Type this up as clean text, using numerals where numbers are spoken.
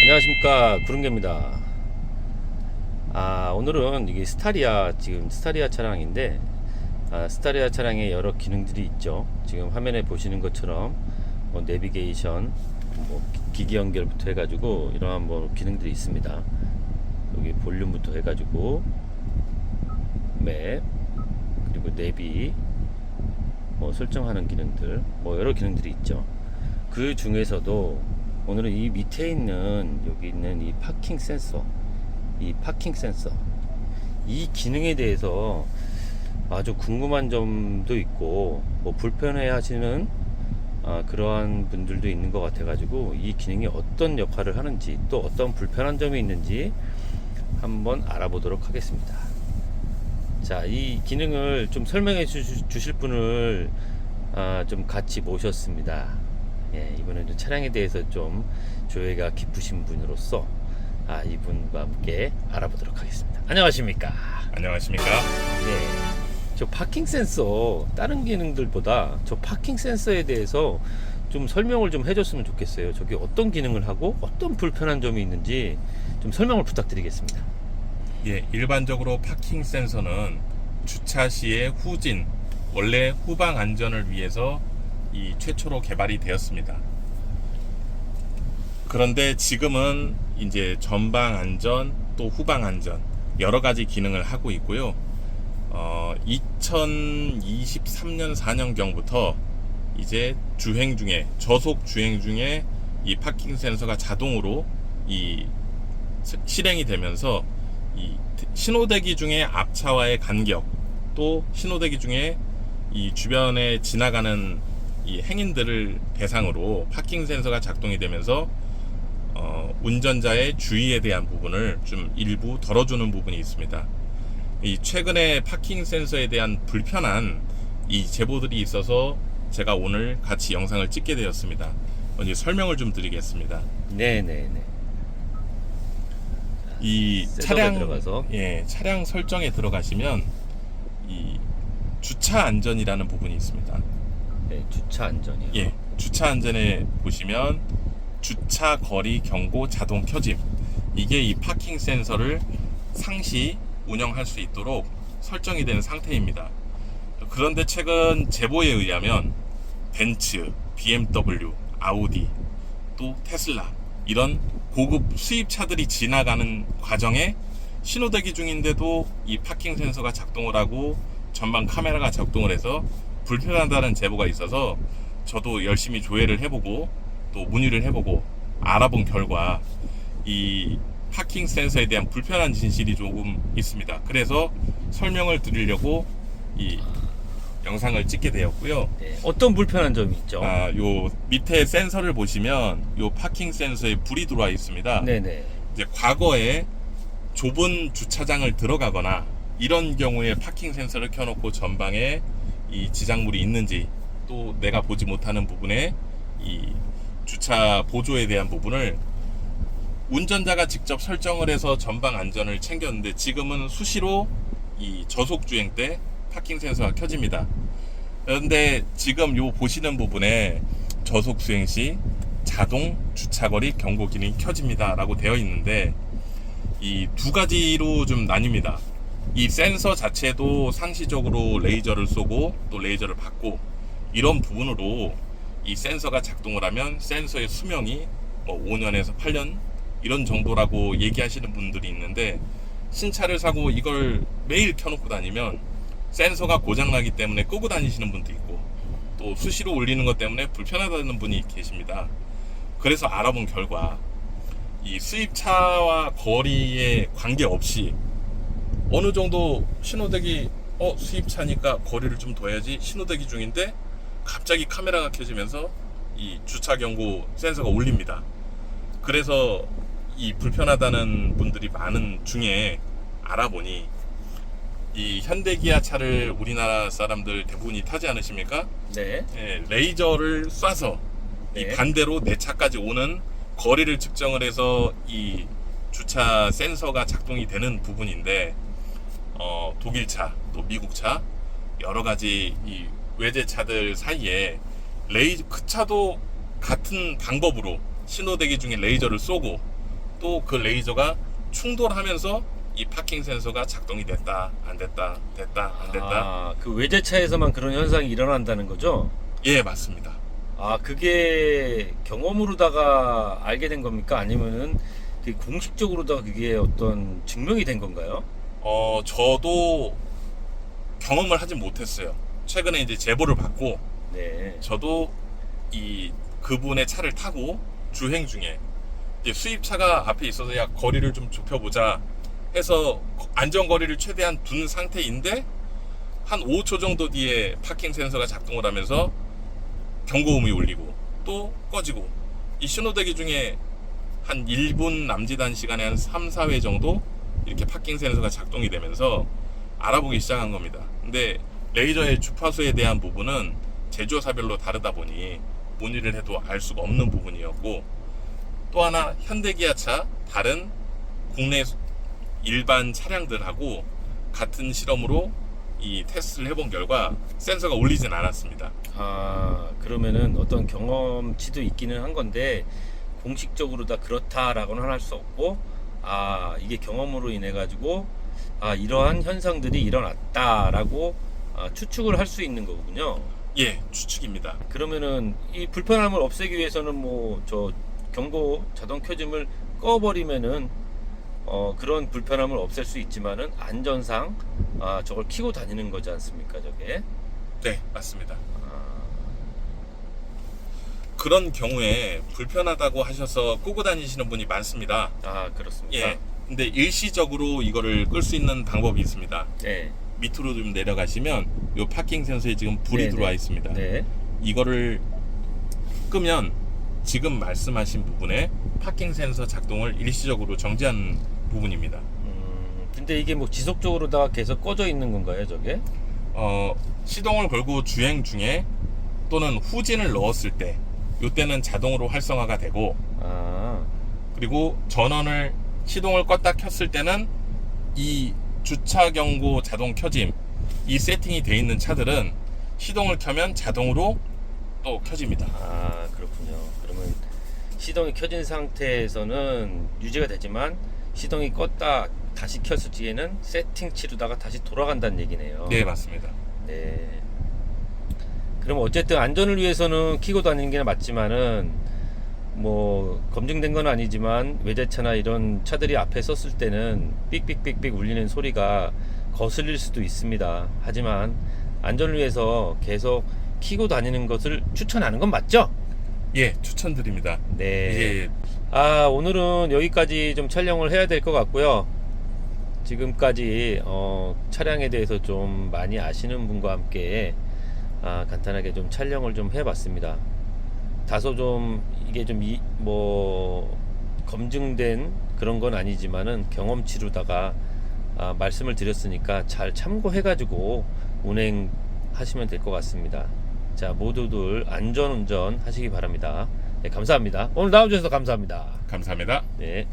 안녕하십니까, 구름개입니다. 오늘은 이게 지금 스타리아 차량인데, 스타리아 차량에 여러 기능들이 있죠. 지금 화면에 보시는 것처럼 뭐 내비게이션, 뭐 기기 연결부터 해가지고 이러한 뭐 기능들이 있습니다. 여기 볼륨부터 해가지고 맵, 그리고 내비, 뭐 설정하는 기능들, 뭐 여러 기능들이 있죠. 그 중에서도 오늘은 이 밑에 있는 여기 있는 이 파킹 센서, 이 기능에 대해서 아주 궁금한 점도 있고 뭐 불편해 하시는 그러한 분들도 있는 것 같아 가지고 이 기능이 어떤 역할을 하는지, 또 어떤 불편한 점이 있는지 한번 알아보도록 하겠습니다. 자, 이 기능을 좀 설명해 주실 분을 좀 같이 모셨습니다. 예, 이번에도 차량에 대해서 좀 조예가 깊으신 분으로서 이분과 함께 알아보도록 하겠습니다. 안녕하십니까? 안녕하십니까? 네, 저 파킹 센서 다른 기능들보다 저 파킹 센서에 대해서 좀 설명을 좀 해줬으면 좋겠어요. 저게 어떤 기능을 하고 어떤 불편한 점이 있는지 좀 설명을 부탁드리겠습니다. 예, 일반적으로 파킹 센서는 주차 시의 후진, 원래 후방 안전을 위해서 이 최초로 개발이 되었습니다. 그런데 지금은 이제 전방 안전 또 후방 안전 여러 가지 기능을 하고 있고요. 2023년 4년경부터 이제 저속 주행 중에 이 파킹 센서가 자동으로 실행이 되면서 이 신호대기 중에 앞차와의 간격, 또 신호대기 중에 이 주변에 지나가는 이 행인들을 대상으로 파킹 센서가 작동이 되면서 운전자의 주의에 대한 부분을 좀 일부 덜어주는 부분이 있습니다. 이 최근에 파킹 센서에 대한 불편한 이 제보들이 있어서 제가 오늘 같이 영상을 찍게 되었습니다. 먼저 설명을 좀 드리겠습니다. 네네네. 이 차량 설정에 들어가시면 이 주차 안전이라는 부분이 있습니다. 네, 주차 안전이요. 예, 주차 안전에 보시면 주차 거리 경고 자동 켜짐, 이게 이 파킹 센서를 상시 운영할 수 있도록 설정이 된 상태입니다. 그런데 최근 제보에 의하면 벤츠, BMW, 아우디, 또 테슬라, 이런 고급 수입차들이 지나가는 과정에 신호대기 중인데도 이 파킹 센서가 작동을 하고 전방 카메라가 작동을 해서 불편하다는 제보가 있어서 저도 열심히 조회를 해보고 또 문의를 해보고 알아본 결과 이 파킹 센서에 대한 불편한 진실이 조금 있습니다. 그래서 설명을 드리려고 이 영상을 찍게 되었고요. 네, 어떤 불편한 점이 있죠? 요 밑에 센서를 보시면 요 파킹 센서에 불이 들어와 있습니다. 네네. 이제 과거에 좁은 주차장을 들어가거나 이런 경우에 파킹 센서를 켜놓고 전방에 이 지작물이 있는지, 또 내가 보지 못하는 부분에 이 주차 보조에 대한 부분을 운전자가 직접 설정을 해서 전방 안전을 챙겼는데, 지금은 수시로 이 저속 주행 때 파킹 센서가 켜집니다. 그런데 지금 요 보시는 부분에 저속 주행 시 자동 주차거리 경고 기능이 켜집니다 라고 되어 있는데, 이 두 가지로 좀 나뉩니다. 이 센서 자체도 상시적으로 레이저를 쏘고 또 레이저를 받고, 이런 부분으로 이 센서가 작동을 하면 센서의 수명이 5년에서 8년 이런 정도라고 얘기하시는 분들이 있는데, 신차를 사고 이걸 매일 켜놓고 다니면 센서가 고장나기 때문에 끄고 다니시는 분도 있고, 또 수시로 울리는 것 때문에 불편하다는 분이 계십니다. 그래서 알아본 결과 이 수입차와 거리에 관계없이 어느 정도 신호대기 수입차니까 거리를 좀 둬야지, 신호대기 중인데 갑자기 카메라가 켜지면서 이 주차 경고 센서가 울립니다. 그래서 이 불편하다는 분들이 많은 중에 알아보니, 이 현대기아 차를 우리나라 사람들 대부분이 타지 않으십니까? 네. 예, 레이저를 쏴서 이 네. 반대로 내 차까지 오는 거리를 측정을 해서 이 주차 센서가 작동이 되는 부분인데, 독일차, 또 미국차, 여러 가지 이 외제차들 사이에 그 차도 같은 방법으로 신호대기 중에 레이저를 쏘고, 또 그 레이저가 충돌하면서 이 파킹 센서가 작동이 됐다 안 됐다 안 됐다. 아, 그 외제차에서만 그런 현상이 일어난다는 거죠? 예, 맞습니다. 아, 그게 경험으로다가 알게 된 겁니까? 아니면은 되게 공식적으로다가 그게 어떤 증명이 된 건가요? 저도 경험을 하진 못했어요. 최근에 이제 제보를 받고 네. 저도 이 그분의 차를 타고 주행 중에 이제 수입차가 앞에 있어서 야 거리를 좀 좁혀보자 해서 안전거리를 최대한 둔 상태인데 한 5초 정도 뒤에 파킹 센서가 작동을 하면서 경고음이 울리고 또 꺼지고 이 신호대기 중에 한 1분 남짓한 시간에 한 3, 4회 정도 이렇게 파킹 센서가 작동이 되면서 알아보기 시작한 겁니다. 근데 레이저의 주파수에 대한 부분은 제조사별로 다르다 보니 문의를 해도 알 수가 없는 부분이었고, 또 하나 현대기아차 다른 국내 일반 차량들하고 같은 실험으로 이 테스트를 해본 결과 센서가 울리진 않았습니다. 아, 그러면은 어떤 경험치도 있기는 한 건데 공식적으로 다 그렇다라고는 할 수 없고, 아, 이게 경험으로 인해 가지고 아, 이러한 현상들이 일어났다라고 추측을 할 수 있는 거군요. 예, 추측입니다. 그러면은 이 불편함을 없애기 위해서는 뭐 저 경고 자동 켜짐을 꺼버리면은 그런 불편함을 없앨 수 있지만은 안전상 저걸 켜고 다니는 거지 않습니까, 저게? 네, 맞습니다. 아, 그런 경우에 불편하다고 하셔서 끄고 다니시는 분이 많습니다. 아, 그렇습니까? 예. 근데 일시적으로 이거를 끌 수 있는 방법이 있습니다. 네. 밑으로 좀 내려가시면 요 파킹 센서에 지금 불이 네, 들어와 네. 있습니다. 네. 이거를 끄면 지금 말씀하신 부분에 파킹 센서 작동을 일시적으로 정지한 부분입니다. 근데 이게 뭐 지속적으로다가 계속 꺼져 있는 건가요, 저게? 시동을 걸고 주행 중에 또는 후진을 넣었을 때 요때는 자동으로 활성화가 되고, 아, 그리고 전원을 시동을 껐다 켰을 때는 이 주차 경고 자동 켜짐 이 세팅이 돼 있는 차들은 시동을 켜면 자동으로 또 켜집니다. 아, 그렇군요. 그러면 시동이 켜진 상태에서는 유지가 되지만 시동이 껐다 다시 켰을 뒤에는 세팅 치르다가 다시 돌아간다는 얘기네요. 네, 맞습니다. 네. 그럼 어쨌든 안전을 위해서는 켜고 다니는 게 맞지만은 뭐 검증된 건 아니지만 외제차나 이런 차들이 앞에 섰을 때는 삑삑삑삑 울리는 소리가 거슬릴 수도 있습니다. 하지만 안전을 위해서 계속 켜고 다니는 것을 추천하는 건 맞죠? 예, 추천드립니다. 네. 예, 아, 오늘은 여기까지 좀 촬영을 해야 될 것 같고요. 지금까지 차량에 대해서 좀 많이 아시는 분과 함께 간단하게 좀 촬영을 좀 해봤습니다. 다소 좀 이게 좀 뭐 검증된 그런 건 아니지만은 경험치로다가 말씀을 드렸으니까 잘 참고해가지고 운행하시면 될 것 같습니다. 자, 모두들 안전운전 하시기 바랍니다. 네, 감사합니다. 오늘 나와주셔서 감사합니다. 감사합니다. 네.